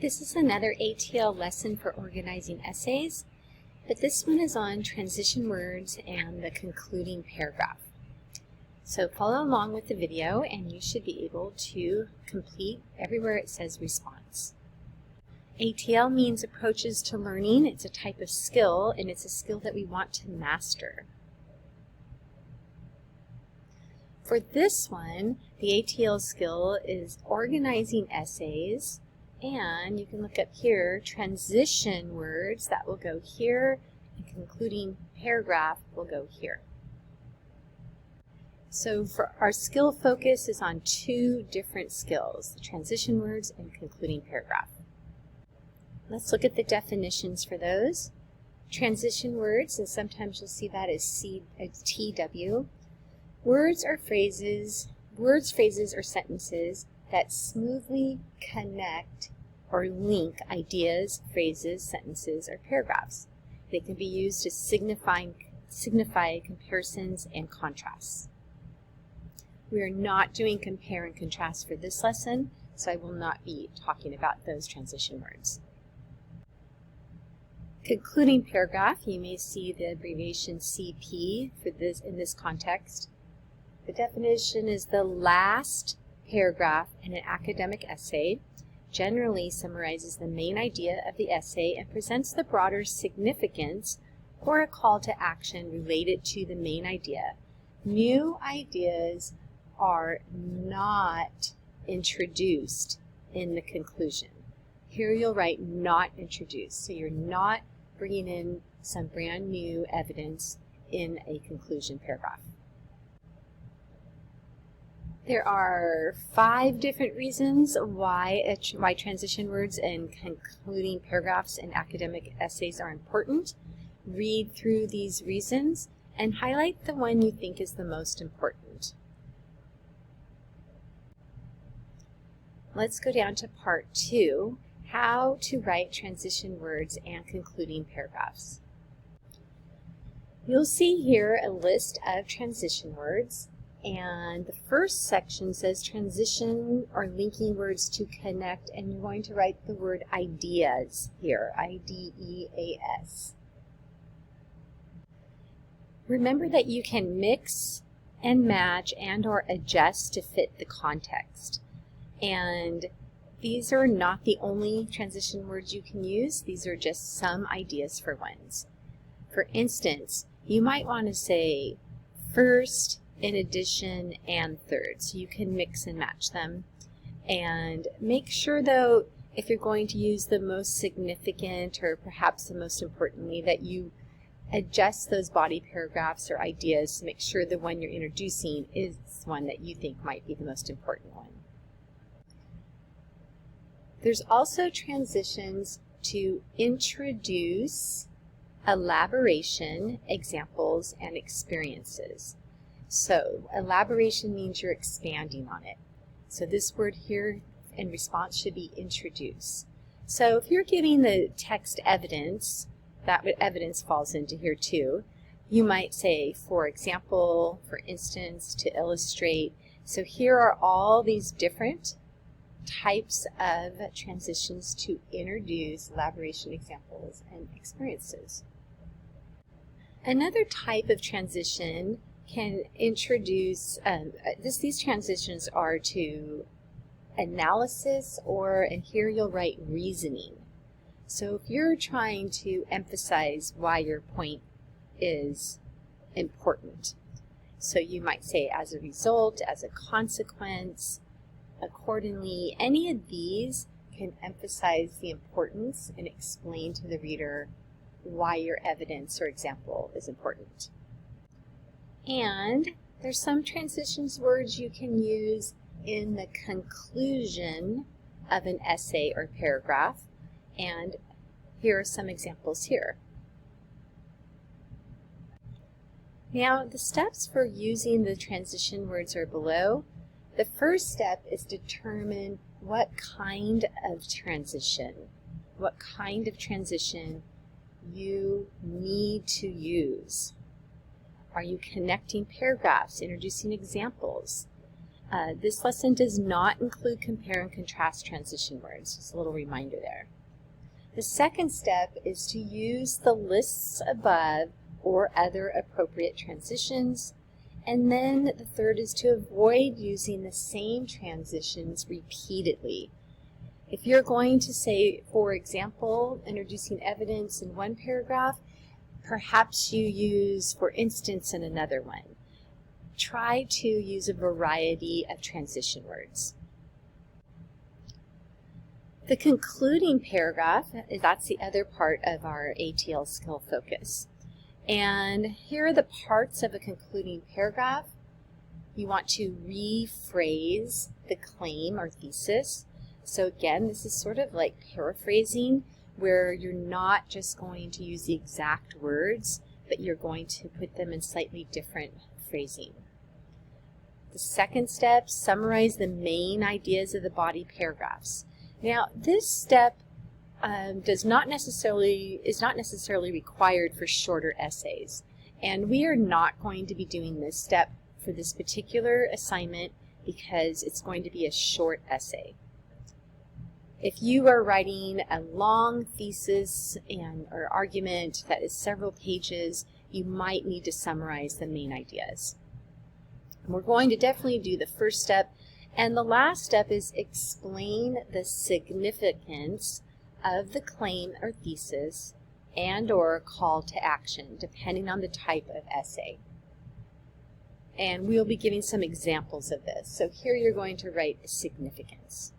This is another ATL lesson for organizing essays, but this one is on transition words and the concluding paragraph. So follow along with the video and you should be able to complete everywhere it says response. ATL means approaches to learning. It's a type of skill and it's a skill that we want to master. For this one, the ATL skill is organizing essays, and you can look up here, transition words, that will go here, and concluding paragraph will go here. So for our skill focus is on two different skills, the transition words and concluding paragraph. Let's look at the definitions for those. Transition words, and sometimes you'll see that as TW. Words, phrases, or sentences that smoothly connect or link ideas, phrases, sentences, or paragraphs. They can be used to signify comparisons and contrasts. We are not doing compare and contrast for this lesson, so I will not be talking about those transition words. Concluding paragraph, you may see the abbreviation CP for this in this context. The definition is the last paragraph in an academic essay, generally summarizes the main idea of the essay and presents the broader significance or a call to action related to the main idea. New ideas are not introduced in the conclusion. Here you'll write not introduced, so you're not bringing in some brand new evidence in a conclusion paragraph. There are 5 different reasons why transition words and concluding paragraphs in academic essays are important. Read through these reasons and highlight the one you think is the most important. Let's go down to part 2, how to write transition words and concluding paragraphs. You'll see here a list of transition words. And the first section says transition or linking words to connect, and you're going to write the word ideas here, I-D-E-A-S. Remember that you can mix and match and or adjust to fit the context. And these are not the only transition words you can use. These are just some ideas for ones. For instance, you might want to say first, in addition, and third. So you can mix and match them. And make sure though, if you're going to use the most significant or perhaps the most importantly, that you adjust those body paragraphs or ideas to make sure the one you're introducing is one that you think might be the most important one. There's also transitions to introduce, elaboration, examples, and experiences. So, elaboration means you're expanding on it. So this word here in response should be introduce. So if you're giving the text evidence, that evidence falls into here too. You might say, for example, for instance, to illustrate. So here are all these different types of transitions to introduce, elaboration, examples, and experiences. Another type of transition can introduce, these transitions are to analysis and here you'll write reasoning. So if you're trying to emphasize why your point is important. So you might say as a result, as a consequence, accordingly. Any of these can emphasize the importance and explain to the reader why your evidence or example is important. And there's some transitions words you can use in the conclusion of an essay or paragraph, and here are some examples here. Now the steps for using the transition words are below. The first step is determine what kind of transition you need to use. Are you connecting paragraphs, introducing examples? This lesson does not include compare and contrast transition words. Just a little reminder there. The second step is to use the lists above or other appropriate transitions. And then the third is to avoid using the same transitions repeatedly. If you're going to say, for example, introducing evidence in one paragraph, perhaps you use for instance in another one. Try to use a variety of transition words. The concluding paragraph, that's the other part of our ATL skill focus. And here are the parts of a concluding paragraph. You want to rephrase the claim or thesis. So again, this is sort of like paraphrasing, where you're not just going to use the exact words, but you're going to put them in slightly different phrasing. The second step, summarize the main ideas of the body paragraphs. Now, this step is not necessarily required for shorter essays, and we are not going to be doing this step for this particular assignment because it's going to be a short essay. If you are writing a long thesis or argument that is several pages, you might need to summarize the main ideas. And we're going to definitely do the first step, and the last step is explain the significance of the claim or thesis and or call to action, depending on the type of essay. And we'll be giving some examples of this. So here you're going to write significance.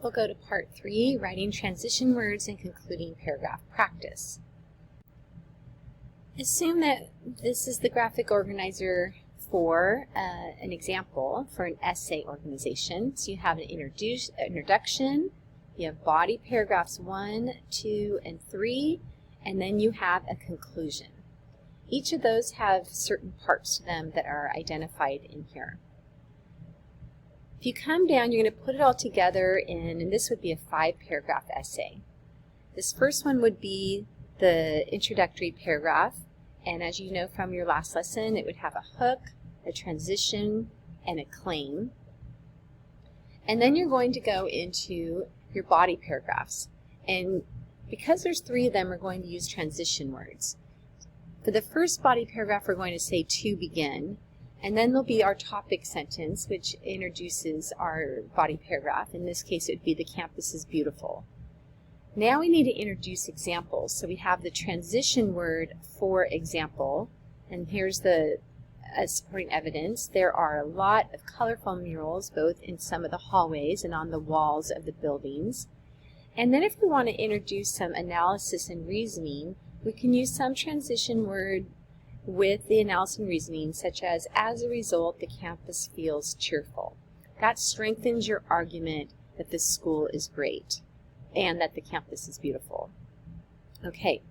We'll go to part 3, writing transition words and concluding paragraph practice. Assume that this is the graphic organizer for an example for an essay organization. So you have an introduction, you have body paragraphs 1, 2, and 3, and then you have a conclusion. Each of those have certain parts to them that are identified in here. If you come down, you're going to put it all together and this would be a 5-paragraph essay. This first one would be the introductory paragraph, and as you know from your last lesson, it would have a hook, a transition, and a claim. And then you're going to go into your body paragraphs, and because there's 3 of them, we're going to use transition words. For the first body paragraph, we're going to say to begin, and then there'll be our topic sentence, which introduces our body paragraph. In this case, it would be the campus is beautiful. Now we need to introduce examples. So we have the transition word for example, and here's the supporting evidence. There are a lot of colorful murals, both in some of the hallways and on the walls of the buildings. And then if we want to introduce some analysis and reasoning, we can use some transition word with the analysis and reasoning, such as a result, the campus feels cheerful. That strengthens your argument that the school is great and that the campus is beautiful. Okay,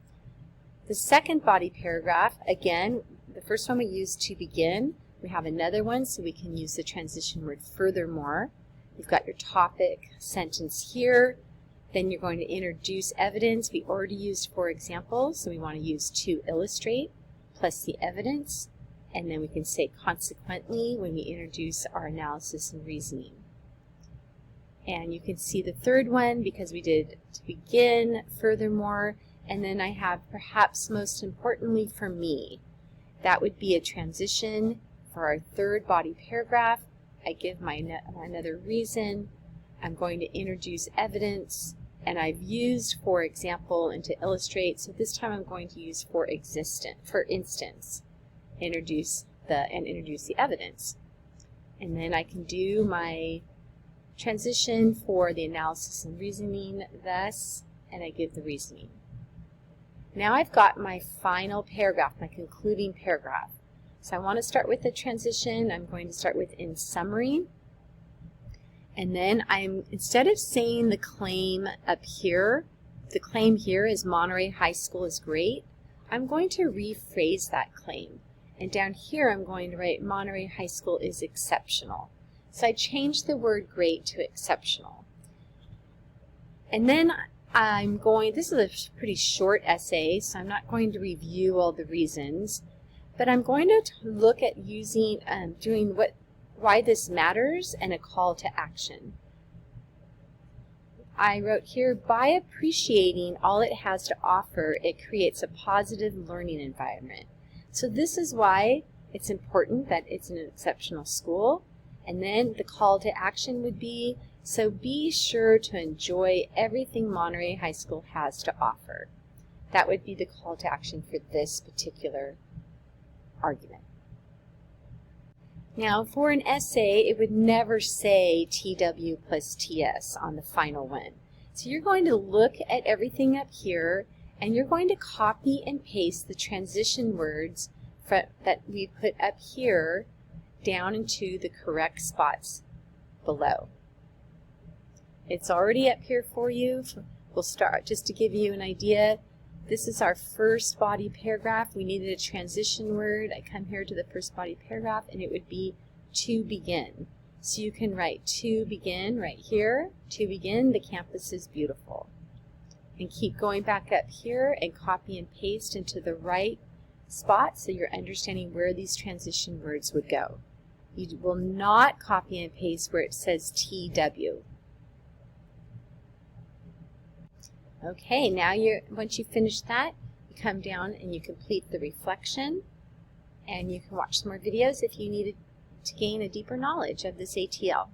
the second body paragraph, again, the first one we used to begin. We have another one, so we can use the transition word furthermore. You've got your topic sentence here. Then you're going to introduce evidence. We already used for example, so we want to use to illustrate plus the evidence, and then we can say consequently when we introduce our analysis and reasoning. And you can see the third one because we did to begin, furthermore, and then I have perhaps most importantly for me, that would be a transition for our third body paragraph. I give my another reason, I'm going to introduce evidence, and I've used for example and to illustrate, so this time I'm going to use for instance, introduce the evidence. And then I can do my transition for the analysis and reasoning, thus, and I give the reasoning. Now I've got my final paragraph, my concluding paragraph. So I want to start with the transition. I'm going to start with in summary. And then instead of saying the claim up here, the claim here is Monterey High School is great, I'm going to rephrase that claim. And down here I'm going to write Monterey High School is exceptional. So I changed the word great to exceptional. And then this is a pretty short essay, so I'm not going to review all the reasons, But I'm going to look at using, why this matters and a call to action. I wrote here, by appreciating all it has to offer, it creates a positive learning environment. So this is why it's important that it's an exceptional school. And then the call to action would be, so be sure to enjoy everything Monterey High School has to offer. That would be the call to action for this particular argument. Now, for an essay, it would never say TW plus TS on the final one. So you're going to look at everything up here, and you're going to copy and paste the transition words that we put up here down into the correct spots below. It's already up here for you. We'll start just to give you an idea. This is our first body paragraph. We needed a transition word. I come here to the first body paragraph, and it would be to begin. So you can write to begin right here. To begin, the campus is beautiful. And keep going back up here and copy and paste into the right spot so you're understanding where these transition words would go. You will not copy and paste where it says TW. Okay, now once you finish that, you come down and you complete the reflection, and you can watch some more videos if you needed to gain a deeper knowledge of this ATL.